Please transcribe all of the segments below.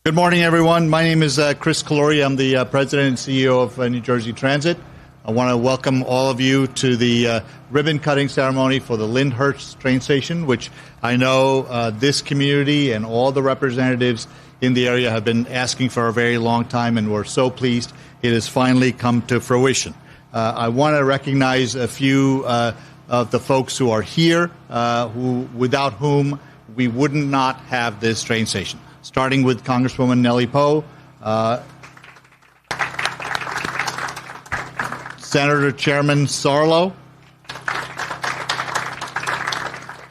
Good morning, everyone. My name is Chris Calori. I'm the President and CEO of New Jersey Transit. I want to welcome all of you to the ribbon-cutting ceremony for the Lyndhurst train station, which I know this community and all the representatives in the area have been asking for a very long time, and we're so pleased it has finally come to fruition. I want to recognize a few of the folks who are here, without whom we would not have this train station. Starting with Congresswoman Nellie Poe, Senator Chairman Sarlo,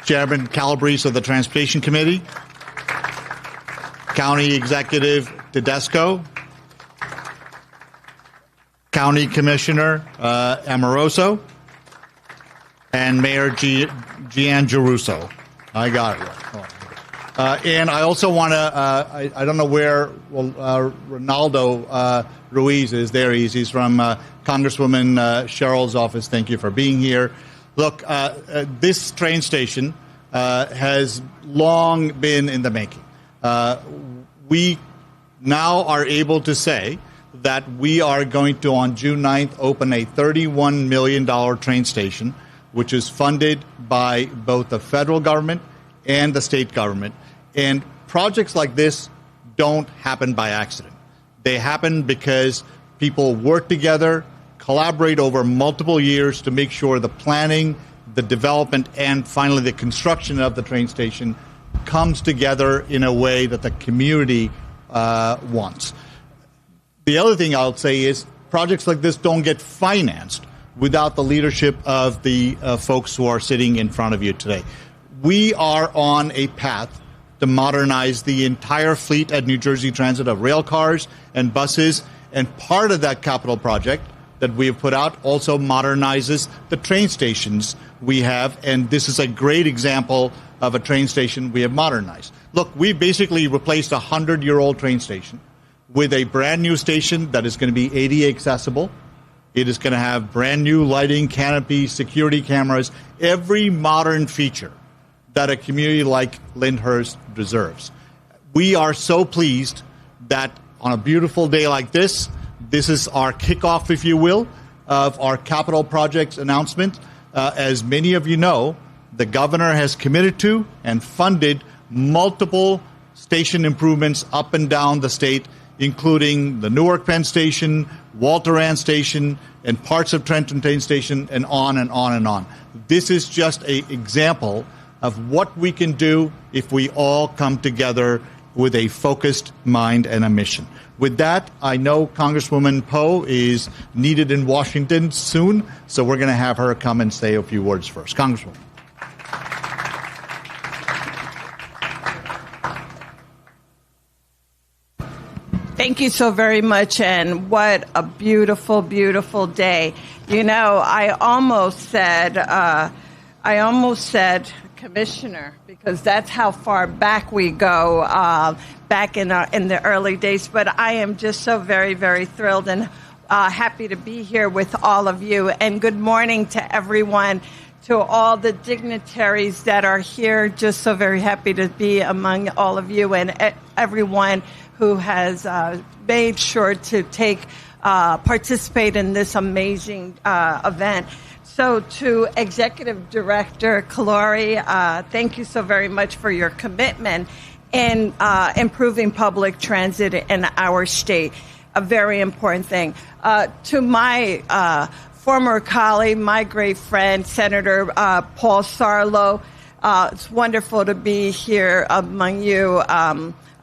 Chairman Calabrese of the Transportation Committee, County Executive Tedesco, County Commissioner Amoroso, and Mayor Giangiarusso. I got it right. And I also want to, I don't know where Ronaldo Ruiz is. There he is. He's from Congresswoman Sherrill's office. Thank you for being here. Look, this train station has long been in the making. We now are able to say that we are going to, on June 9th, open a $31 million train station, which is funded by both the federal government and the state government. And projects like this don't happen by accident. They happen because people work together, collaborate over multiple years to make sure the planning, the development, and finally the construction of the train station comes together in a way that the community wants. The other thing I'll say is projects like this don't get financed without the leadership of the folks who are sitting in front of you today. We are on a path to modernize the entire fleet at New Jersey Transit of rail cars and buses, and part of that capital project that we have put out also modernizes the train stations we have, and this is a great example of a train station we have modernized. Look, we basically replaced a 100-year-old train station with a brand new station that is going to be ADA accessible. It is going to have brand new lighting, canopy, security cameras, every modern feature that a community like Lyndhurst deserves. We are so pleased that on a beautiful day like this, this is our kickoff, if you will, of our capital projects announcement. As many of you know, the governor has committed to and funded multiple station improvements up and down the state, including the Newark Penn Station, Walter Rand Station, and parts of Trenton Train Station, and on and on and on. This is just an example of what we can do if we all come together with a focused mind and a mission. With that, I know Congresswoman Poe is needed in Washington soon, so we're going to have her come and say a few words first. Congresswoman. Thank you so very much, and what a beautiful, beautiful day. You know, I almost said Commissioner, because that's how far back we go, back in the early days. But I am just so very, very thrilled and happy to be here with all of you. And good morning to everyone, to all the dignitaries that are here. Just so very happy to be among all of you and everyone who has made sure to participate in this amazing event. So to Executive Director Calori, thank you so very much for your commitment in improving public transit in our state, a very important thing. To my former colleague, my great friend, Senator Paul Sarlo, it's wonderful to be here among you.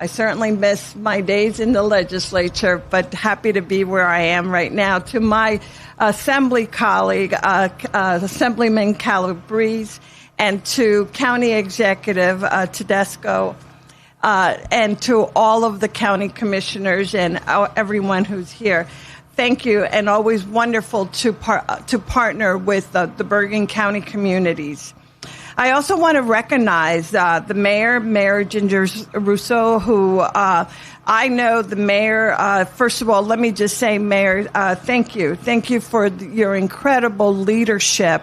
I certainly miss my days in the legislature, but happy to be where I am right now. To my Assembly colleague, Assemblyman Calabrese, and to County Executive Tedesco, and to all of the county commissioners and everyone who's here. Thank you, and always wonderful to partner with the Bergen County communities. I also want to recognize the Mayor Giangiarusso, who I know the Mayor. First of all, let me just say, Mayor, thank you. Thank you for your incredible leadership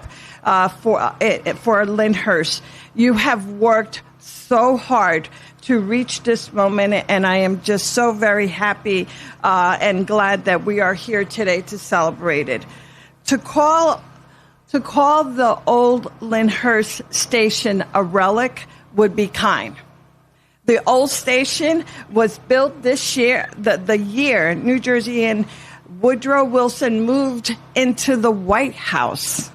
for Lyndhurst. You have worked so hard to reach this moment, and I am just so very happy and glad that we are here today to celebrate it. To call the old Lyndhurst station a relic would be kind. The old station was built this year, the year New Jersey and Woodrow Wilson moved into the White House.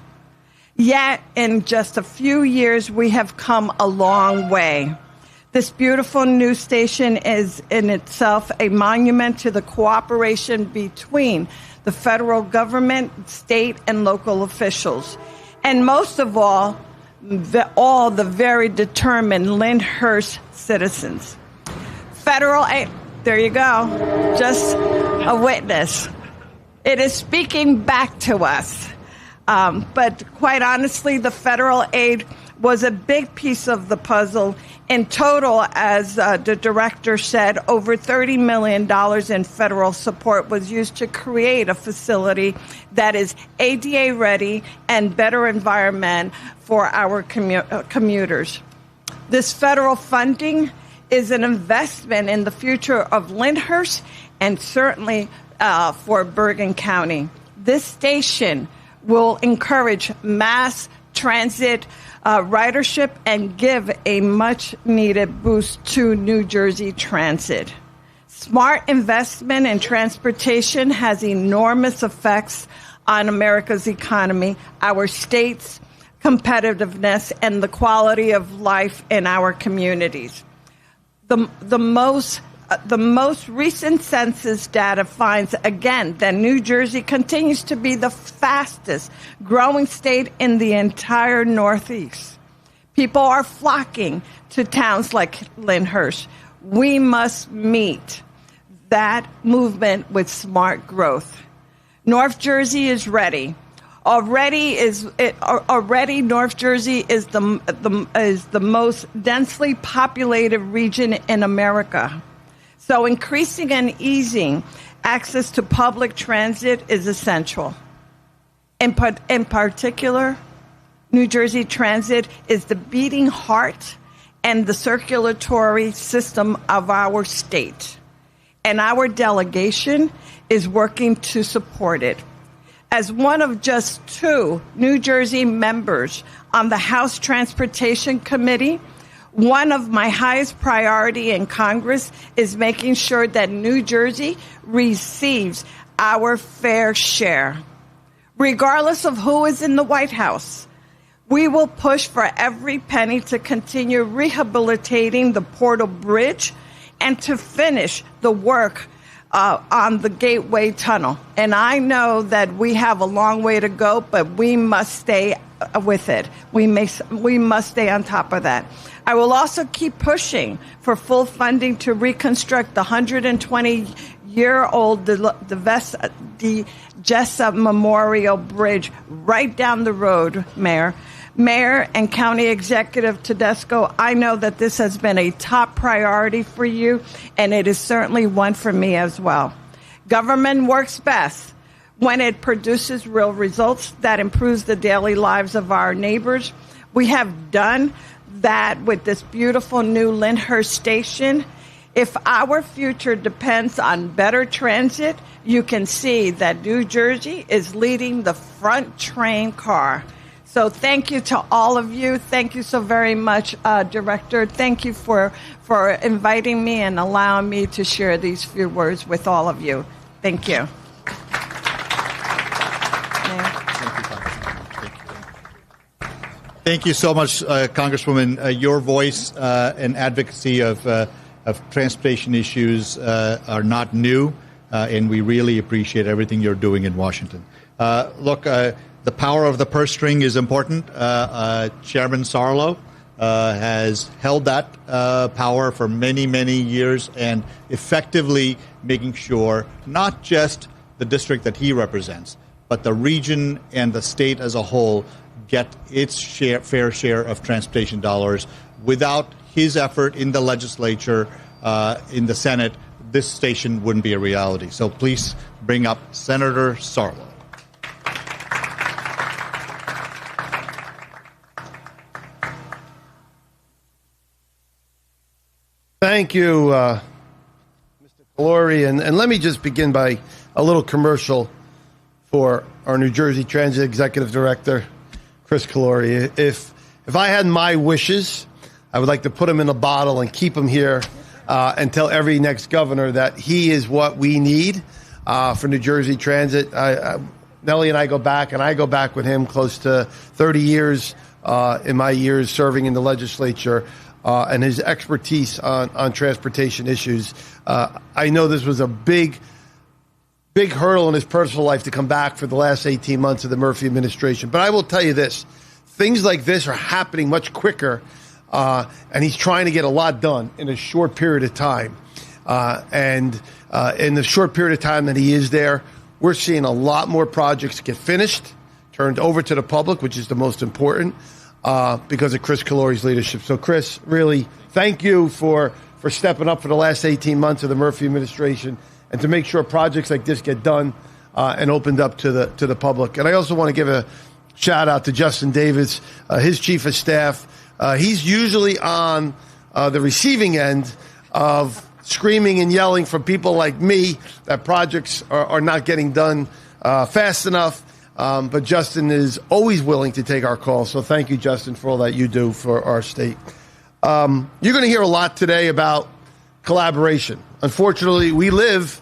Yet, in just a few years, we have come a long way. This beautiful new station is in itself a monument to the cooperation between the federal government, state, and local officials. And most of all the very determined Lyndhurst citizens. Federal aid, there you go, just a witness. It is speaking back to us. But quite honestly, the federal aid was a big piece of the puzzle. In total, as the director said, over $30 million in federal support was used to create a facility that is ADA ready and better environment for our commuters. This federal funding is an investment in the future of Lyndhurst and certainly for Bergen County. This station will encourage mass transit ridership and give a much-needed boost to New Jersey transit. Smart investment in transportation has enormous effects on America's economy, our state's competitiveness, and the quality of life in our communities. The most recent census data finds again that New Jersey continues to be the fastest growing state in the entire Northeast. People are flocking to towns like Lyndhurst. We must meet that movement with smart growth. North Jersey is ready. Already, North Jersey is the most densely populated region in America. So increasing and easing access to public transit is essential. In particular, New Jersey Transit is the beating heart and the circulatory system of our state. And our delegation is working to support it. As one of just 2 New Jersey members on the House Transportation Committee, one of my highest priority in Congress is making sure that New Jersey receives our fair share. Regardless of who is in the White House, we will push for every penny to continue rehabilitating the Portal Bridge and to finish the work on the Gateway Tunnel. And I know that we have a long way to go, but we must stay with it. We must stay on top of that. I will also keep pushing for full funding to reconstruct the 120-year-old the Jessup Memorial Bridge right down the road, Mayor. Mayor and County Executive Tedesco, I know that this has been a top priority for you, and it is certainly one for me as well. Government works best when it produces real results that improves the daily lives of our neighbors. We have done that with this beautiful new Lyndhurst station. If our future depends on better transit, you can see that New Jersey is leading the front train car. So thank you to all of you. Thank you so very much, Director. Thank you for inviting me and allowing me to share these few words with all of you. Thank you. Thank you so much, Congresswoman. Your voice and advocacy of transportation issues are not new, and we really appreciate everything you're doing in Washington. The power of the purse string is important. Chairman Sarlo has held that power for many, many years and effectively making sure not just the district that he represents, but the region and the state as a whole get its fair share of transportation dollars. Without his effort in the legislature, in the Senate, this station wouldn't be a reality. So please bring up Senator Sarlo. Thank you, Mr. Calori. And let me just begin by a little commercial for our New Jersey Transit Executive Director, Chris Calori. If I had my wishes, I would like to put him in a bottle and keep him here and tell every next governor that he is what we need for New Jersey Transit. Nellie and I go back, and I go back with him close to 30 years in my years serving in the legislature, and his expertise on transportation issues. I know this was a big hurdle in his personal life to come back for the last 18 months of the Murphy administration. But I will tell you this, things like this are happening much quicker, and he's trying to get a lot done in a short period of time. And in the short period of time that he is there, we're seeing a lot more projects get finished, turned over to the public, which is the most important, because of Chris Calori's leadership. So, Chris, really, thank you for stepping up for the last 18 months of the Murphy administration and to make sure projects like this get done and opened up to the public. And I also want to give a shout out to Justin Davis, his chief of staff. He's usually on the receiving end of screaming and yelling from people like me that projects are not getting done fast enough. But Justin is always willing to take our calls. So thank you, Justin, for all that you do for our state. You're going to hear a lot today about collaboration. Unfortunately, we live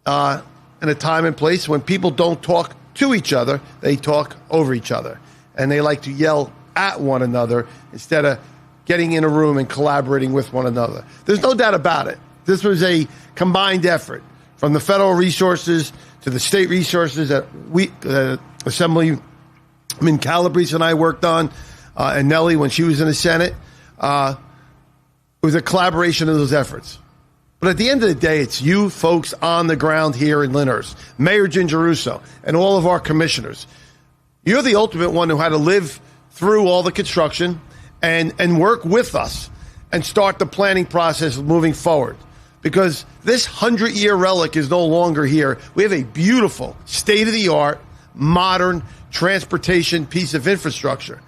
in a time and place when people don't talk to each other. They talk over each other. And they like to yell at one another instead of getting in a room and collaborating with one another. There's no doubt about it. This was a combined effort from the federal resources to the state resources that Assemblyman Calabrese and I worked on, and Nellie when she was in the Senate. It was a collaboration of those efforts. But at the end of the day, it's you folks on the ground here in Lyndhurst, Mayor Ginger Russo, and all of our commissioners. You're the ultimate one who had to live through all the construction and work with us and start the planning process moving forward. Because this 100-year relic is no longer here. We have a beautiful, state-of-the-art, modern transportation piece of infrastructure.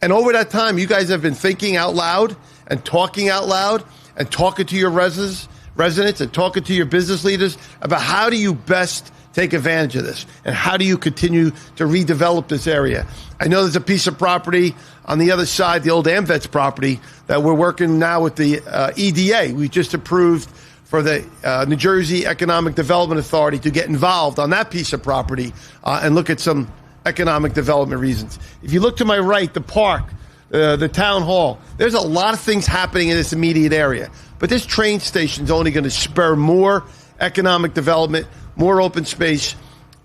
And over that time, you guys have been thinking out loud and talking to your residents and talking to your business leaders about how do you best take advantage of this and how do you continue to redevelop this area. I know there's a piece of property on the other side, the old AmVets property, that we're working now with the EDA. We just approved for the New Jersey Economic Development Authority to get involved on that piece of property and look at some economic development reasons. If you look to my right, the park, the town hall, there's a lot of things happening in this immediate area. But this train station is only going to spur more economic development, more open space,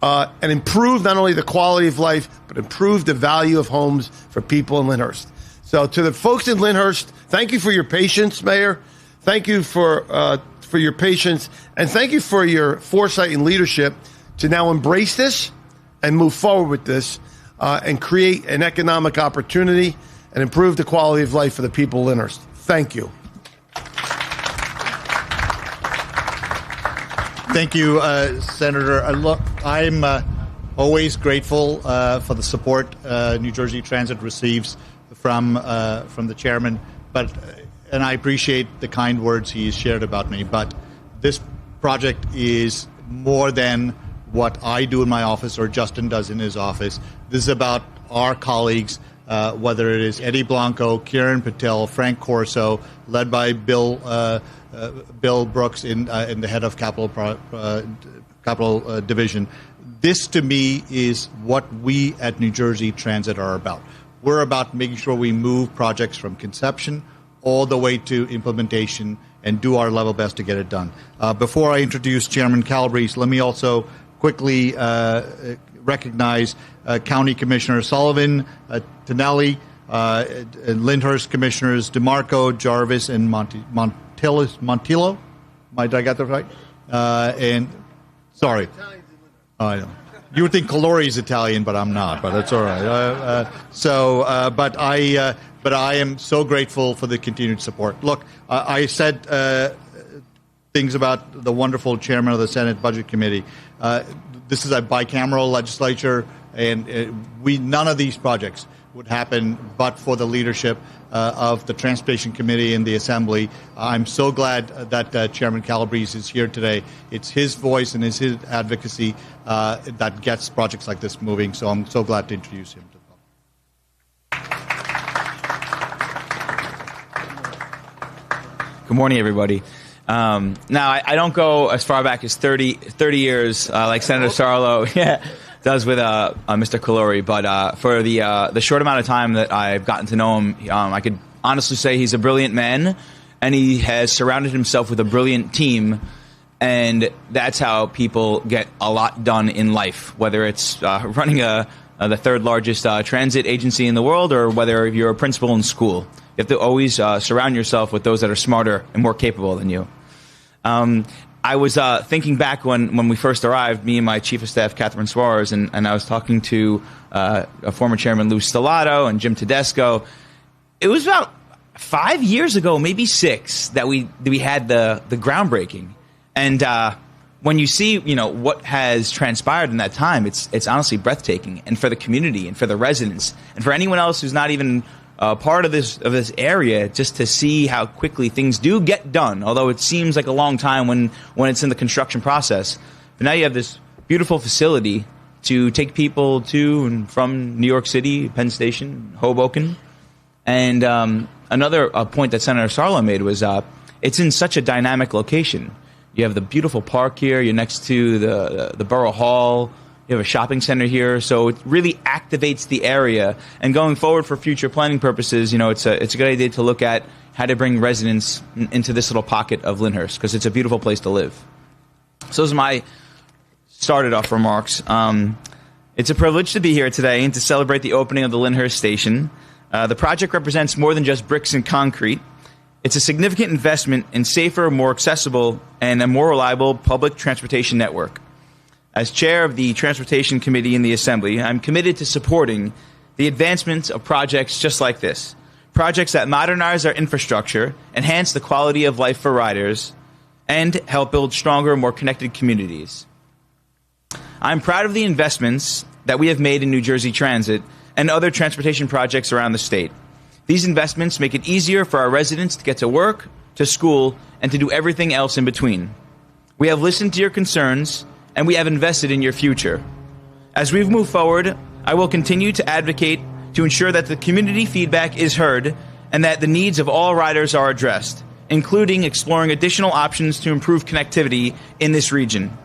and improve not only the quality of life, but improve the value of homes for people in Lyndhurst. So to the folks in Lyndhurst, thank you for your patience, Mayor. Thank you for your patience, and thank you for your foresight and leadership to now embrace this and move forward with this and create an economic opportunity and improve the quality of life for the people of Lyndhurst. Thank you. Thank you, Senator. Look, I'm always grateful for the support New Jersey Transit receives from the chairman, and I appreciate the kind words he's shared about me. But this project is more than what I do in my office or Justin does in his office. This is about our colleagues, whether it is Eddie Blanco, Kieran Patel, Frank Corso, led by Bill Brooks in the head of Capital Division. This, to me, is what we at New Jersey Transit are about. We're about making sure we move projects from conception all the way to implementation and do our level best to get it done. Before I introduce Chairman Calabrese, let me also quickly recognize County Commissioner Sullivan, Tonelli, and Lyndhurst Commissioners DeMarco, Jarvis, and Montillo. Did I get that right? And sorry. I know. You would think Calori is Italian, but I'm not. But that's all right. But I am so grateful for the continued support. Look, I said things about the wonderful chairman of the Senate Budget Committee. This is a bicameral legislature, and none of these projects would happen but for the leadership of the Transportation Committee in the Assembly. I'm so glad that Chairman Calabrese is here today. It's his voice and it's his advocacy that gets projects like this moving, so I'm so glad to introduce him to the public. Good morning, everybody. Now, I don't go as far back as 30 years like Senator Sarlo does with Mr. Calori, but for the short amount of time that I've gotten to know him, I could honestly say he's a brilliant man, and he has surrounded himself with a brilliant team, and that's how people get a lot done in life, whether it's running the third largest transit agency in the world or whether you're a principal in school. You have to always surround yourself with those that are smarter and more capable than you. I was thinking back when we first arrived, me and my Chief of Staff, Catherine Suarez, and I was talking to a former Chairman, Lou Stellato, and Jim Tedesco. It was about 5 years ago, maybe 6, that we had the groundbreaking. And when you see what has transpired in that time, it's honestly breathtaking. And for the community, and for the residents, and for anyone else who's not even part of this area, just to see how quickly things do get done, although it seems like a long time when it's in the construction process. But now you have this beautiful facility to take people to and from New York City, Penn Station, Hoboken. And another point that Senator Sarlo made was it's in such a dynamic location. You have the beautiful park here. You're next to the Borough Hall. You have a shopping center here, so it really activates the area. And going forward for future planning purposes, it's a good idea to look at how to bring residents into this little pocket of Lyndhurst, because it's a beautiful place to live. So those are my started off remarks. It's a privilege to be here today and to celebrate the opening of the Lyndhurst station. The project represents more than just bricks and concrete. It's a significant investment in safer, more accessible, and a more reliable public transportation network. As chair of the Transportation Committee in the Assembly, I'm committed to supporting the advancement of projects just like this. Projects that modernize our infrastructure, enhance the quality of life for riders, and help build stronger, more connected communities. I'm proud of the investments that we have made in New Jersey Transit and other transportation projects around the state. These investments make it easier for our residents to get to work, to school, and to do everything else in between. We have listened to your concerns, and we have invested in your future. As we move forward, I will continue to advocate to ensure that the community feedback is heard and that the needs of all riders are addressed, including exploring additional options to improve connectivity in this region.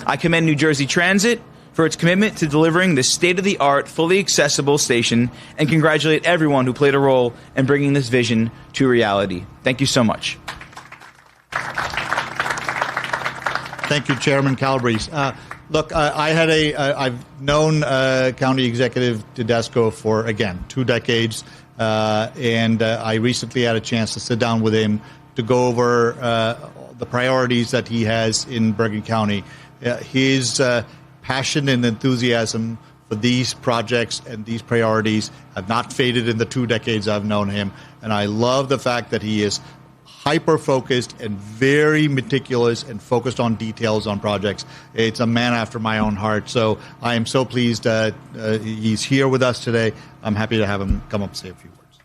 I commend New Jersey Transit for its commitment to delivering this state-of-the-art, fully accessible station, and congratulate everyone who played a role in bringing this vision to reality. Thank you so much. Thank you, Chairman Calabrese. Look, I've known County Executive Tedesco for, again, 2 decades, and I recently had a chance to sit down with him to go over the priorities that he has in Bergen County. His passion and enthusiasm for these projects and these priorities have not faded in the 2 decades I've known him, and I love the fact that he is hyper-focused and very meticulous and focused on details on projects. It's a man after my own heart. So I am so pleased that he's here with us today. I'm happy to have him come up and say a few words.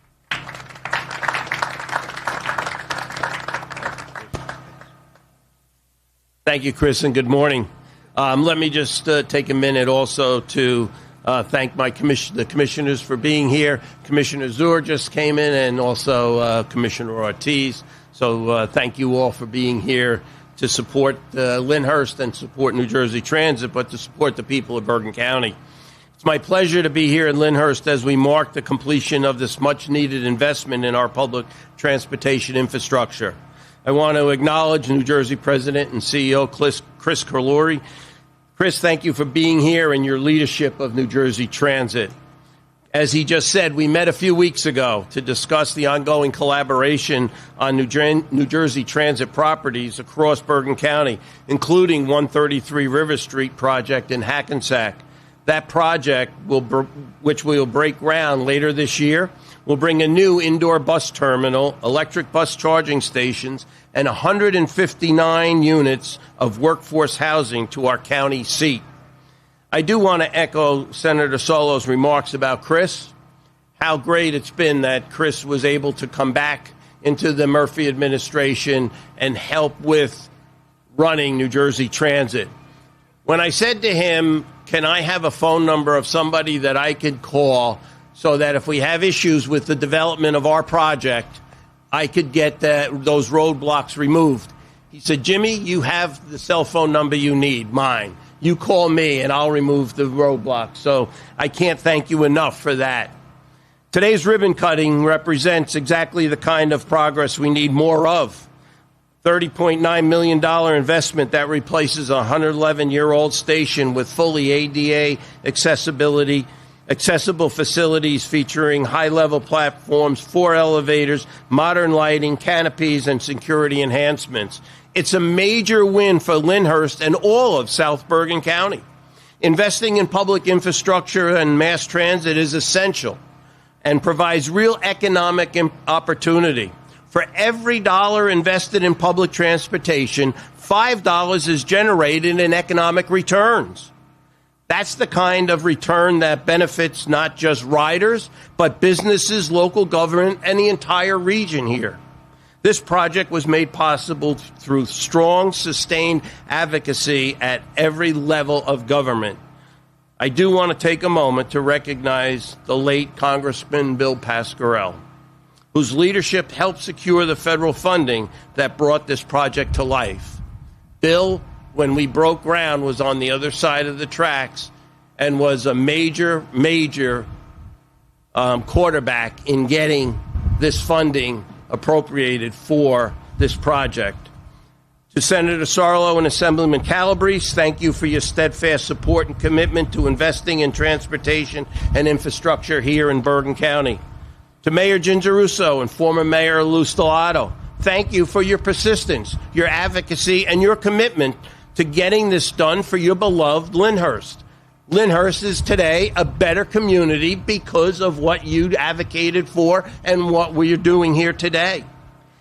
Thank you, Chris, and good morning. Let me just take a minute also to thank the commissioners for being here. Commissioner Zur just came in, and also Commissioner Ortiz. So thank you all for being here to support Lyndhurst and support New Jersey Transit, but to support the people of Bergen County. It's my pleasure to be here in Lyndhurst as we mark the completion of this much-needed investment in our public transportation infrastructure. I want to acknowledge New Jersey President and CEO Chris Calori. Chris, thank you for being here and your leadership of New Jersey Transit. As he just said, we met a few weeks ago to discuss the ongoing collaboration on New Jersey Transit properties across Bergen County, including 133 River Street project in Hackensack. That project, which we will break ground later this year, will bring a new indoor bus terminal, electric bus charging stations, and 159 units of workforce housing to our county seat. I do want to echo Senator Solo's remarks about Chris. how great it's been that Chris was able to come back into the Murphy administration and help with running New Jersey Transit. When I said to him, can I have a phone number of somebody that I could call so that if we have issues with the development of our project, I could get those roadblocks removed? He said, Jimmy, you have the cell phone number you need, mine. You call me and I'll remove the roadblocks. So I can't thank you enough for that. Today's ribbon cutting represents exactly the kind of progress we need more of. $30.9 million investment that replaces a 111-year-old station with fully ADA accessible facilities featuring high-level platforms, 4 elevators, modern lighting, canopies, and security enhancements. It's a major win for Lyndhurst and all of South Bergen County. Investing in public infrastructure and mass transit is essential and provides real economic opportunity. For every dollar invested in public transportation, $5 is generated in economic returns. That's the kind of return that benefits not just riders, but businesses, local government, and the entire region here. This project was made possible through strong, sustained advocacy at every level of government. I do want to take a moment to recognize the late Congressman Bill Pasquarello, whose leadership helped secure the federal funding that brought this project to life. Bill, when we broke ground, was on the other side of the tracks and was a major quarterback in getting this funding appropriated for this project. To Senator Sarlo and Assemblyman Calabrese, thank you for your steadfast support and commitment to investing in transportation and infrastructure here in Bergen County. To Mayor Ginger Russo and former Mayor Lou Stellato, thank you for your persistence, your advocacy, and your commitment to getting this done for your beloved Lyndhurst. Lyndhurst is today a better community because of what you advocated for and what we're doing here today.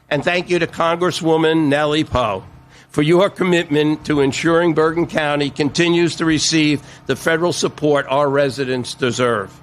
And thank you to Congresswoman Nellie Poe for your commitment to ensuring Bergen County continues to receive the federal support our residents deserve.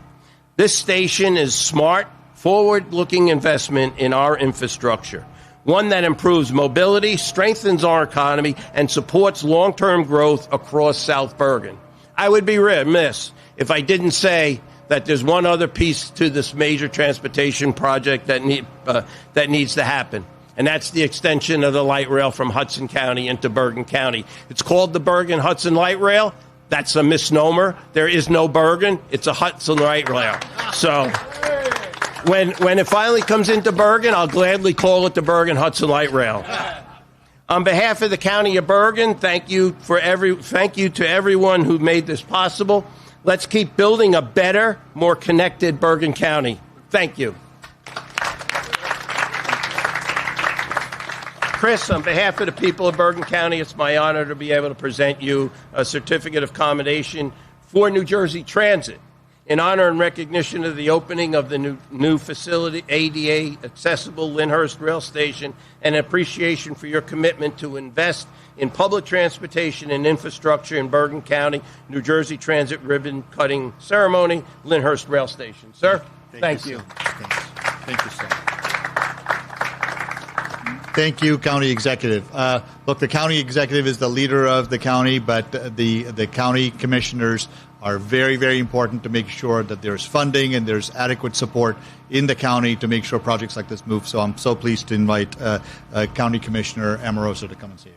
This station is smart, forward-looking investment in our infrastructure, one that improves mobility, strengthens our economy, and supports long-term growth across South Bergen. I would be remiss if I didn't say that there's one other piece to this major transportation project that needs to happen, and that's the extension of the light rail from Hudson County into Bergen County. It's called the Bergen-Hudson Light Rail. That's a misnomer. There is no Bergen. It's a Hudson Light Rail. So when it finally comes into Bergen, I'll gladly call it the Bergen-Hudson Light Rail. On behalf of the County of Bergen, thank you to everyone who made this possible. Let's keep building a better, more connected Bergen County. Thank you. Chris, on behalf of the people of Bergen County, it's my honor to be able to present you a certificate of commendation for New Jersey Transit in honor and recognition of the opening of the new facility, ADA accessible Lyndhurst Rail Station, and appreciation for your commitment to invest in public transportation and infrastructure in Bergen County, New Jersey Transit ribbon cutting ceremony, Lyndhurst Rail Station. Sir, thank you. Thank you, sir. Thank you, County Executive. Look, the County Executive is the leader of the county, but the county commissioners are very, very important to make sure that there's funding and there's adequate support in the county to make sure projects like this move. So I'm so pleased to invite County Commissioner Amoroso to come and say a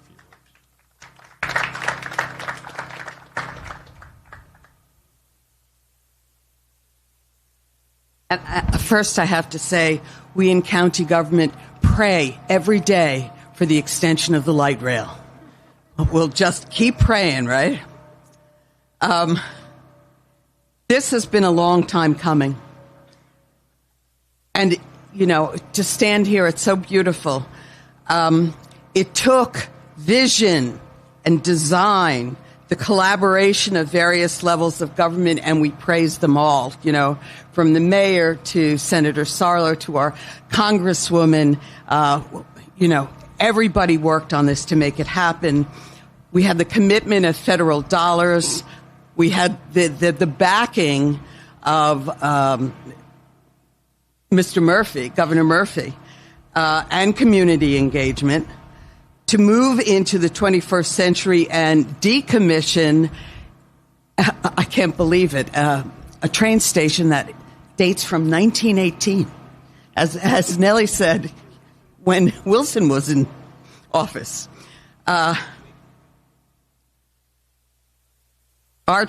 few words. First, I have to say, we in county government pray every day for the extension of the light rail. We'll just keep praying, right? This has been a long time coming. And, you know, to stand here, it's so beautiful. It took vision and design, the collaboration of various levels of government, and we praise them all, you know, from the mayor to Senator Sarlo to our congresswoman. You know, everybody worked on this to make it happen. We had the commitment of federal dollars. We had the backing of Mr. Murphy, Governor Murphy, and community engagement to move into the 21st century and decommission, I can't believe it, a train station that dates from 1918. As Nellie said, when Wilson was in office. Our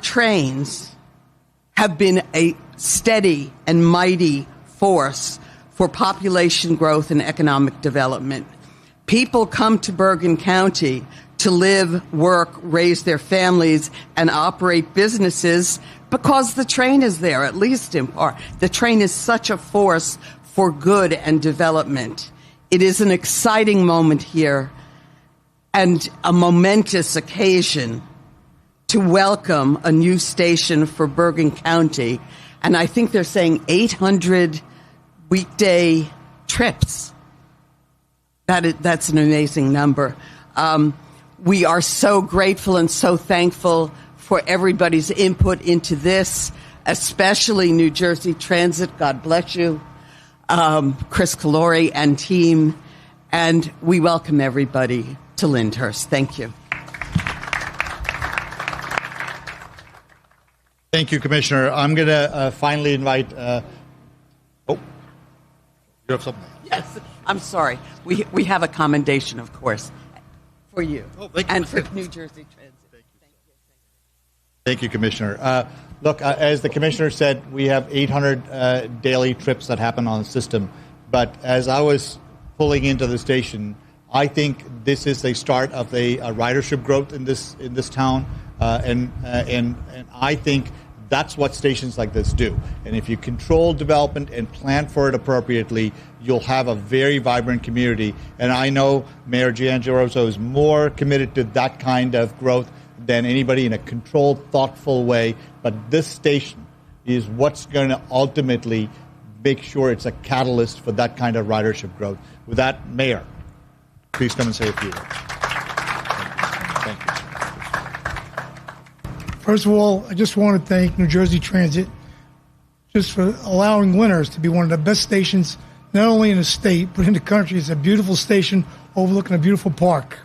trains have been a steady and mighty force for population growth and economic development. People come to Bergen County to live, work, raise their families, and operate businesses because the train is there, at least in part. The train is such a force for good and development. It is an exciting moment here and a momentous occasion to welcome a new station for Bergen County. And I think they're saying 800 weekday trips. That's an amazing number. We are so grateful and so thankful for everybody's input into this, especially New Jersey Transit. God bless you, Chris Calori and team. And we welcome everybody to Lyndhurst. Thank you. Thank you, Commissioner. I'm going to finally invite. You have something? Yes, I'm sorry. We have a commendation, of course, for you, and for New Jersey Transit. Thank you, Commissioner. Look, as the Commissioner said, we have 800 daily trips that happen on the system. But as I was pulling into the station, I think this is the start of a ridership growth in this town, and I think that's what stations like this do. And if you control development and plan for it appropriately, you'll have a very vibrant community. And I know Mayor Giangeloso is more committed to that kind of growth than anybody, in a controlled, thoughtful way. But this station is what's going to ultimately make sure it's a catalyst for that kind of ridership growth. With that, Mayor, please come and say a few words. Thank you. First of all, I just want to thank New Jersey Transit just for allowing Lyndhurst to be one of the best stations, not only in the state, but in the country. It's a beautiful station overlooking a beautiful park.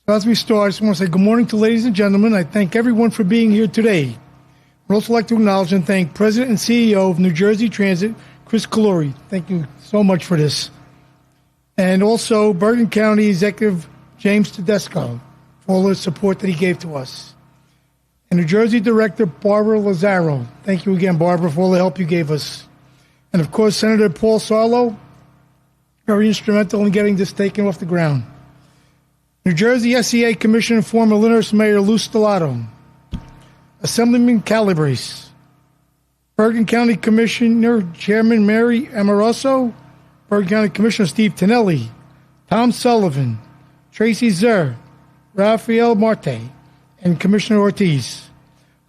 So as we start, I just want to say good morning to ladies and gentlemen. I thank everyone for being here today. I'd also like to acknowledge and thank President and CEO of New Jersey Transit, Chris Calori. Thank you so much for this. And also Bergen County Executive James Tedesco for all the support that he gave to us. And New Jersey Director Barbara Lazaro. Thank you again, Barbara, for all the help you gave us. And of course, Senator Paul Sarlo, very instrumental in getting this taken off the ground. New Jersey SEA Commissioner and former Lyndhurst Mayor Lou Stellato, Assemblyman Calabrese, Bergen County Commissioner Chairman Mary Amoroso, Bergen County Commissioner Steve Tonelli, Tom Sullivan, Tracy Zer, Rafael Marte, and Commissioner Ortiz.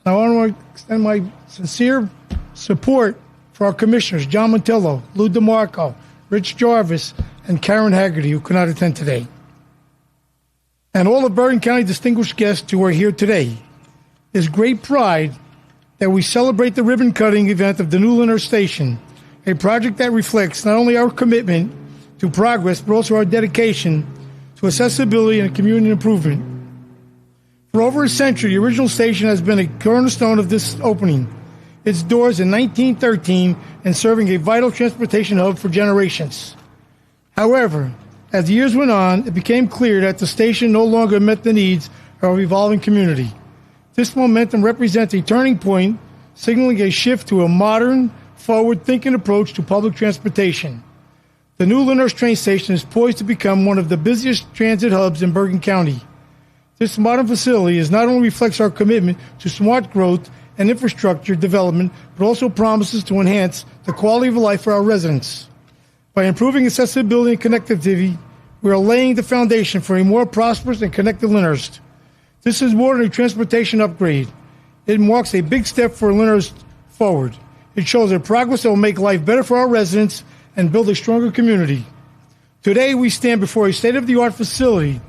And I want to extend my sincere support for our commissioners, John Montillo, Lou DeMarco, Rich Jarvis, and Karen Haggerty, who could not attend today. And all the Bergen County distinguished guests who are here today. It's great pride that we celebrate the ribbon-cutting event of the new Lyndhurst Station, a project that reflects not only our commitment to progress, but also our dedication to accessibility and community improvement. For over a century, the original station has been a cornerstone of this opening, its doors in 1913 and serving a vital transportation hub for generations. However, as the years went on, it became clear that the station no longer met the needs of our evolving community. This momentum represents a turning point, signaling a shift to a modern, forward-thinking approach to public transportation. The new Lyndhurst train station is poised to become one of the busiest transit hubs in Bergen County. This modern facility not only reflects our commitment to smart growth and infrastructure development, but also promises to enhance the quality of life for our residents. By improving accessibility and connectivity, we are laying the foundation for a more prosperous and connected Lyndhurst. This is more than a transportation upgrade. It marks a big step for Lyndhurst forward. It shows a progress that will make life better for our residents and build a stronger community. Today, we stand before a state-of-the-art facility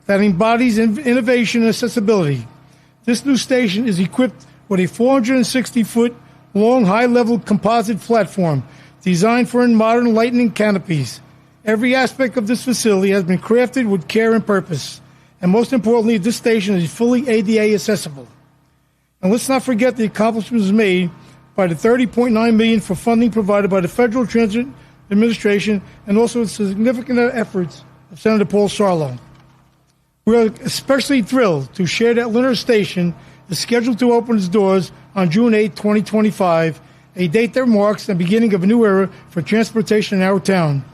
that embodies innovation and accessibility. This new station is equipped with a 460-foot long, high-level composite platform designed for modern lighting canopies. Every aspect of this facility has been crafted with care and purpose. And most importantly, this station is fully ADA accessible. And let's not forget the accomplishments made by the $30.9 million for funding provided by the Federal Transit Administration and also the significant efforts of Senator Paul Sarlo. We are especially thrilled to share that Lyndhurst Station is scheduled to open its doors on June 8, 2025, a date that marks the beginning of a new era for transportation in our town.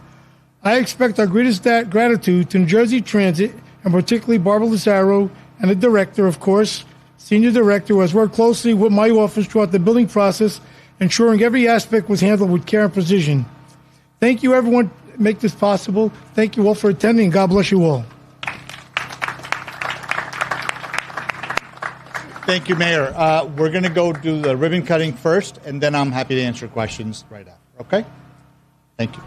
I expect our greatest gratitude to New Jersey Transit, and particularly Barbara Lazaro and the director, of course, senior director, who has worked closely with my office throughout the building process, ensuring every aspect was handled with care and precision. Thank you, everyone, to make this possible. Thank you all for attending, and God bless you all. Thank you, Mayor. We're going to go do the ribbon cutting first, and then I'm happy to answer questions right after. Okay? Thank you.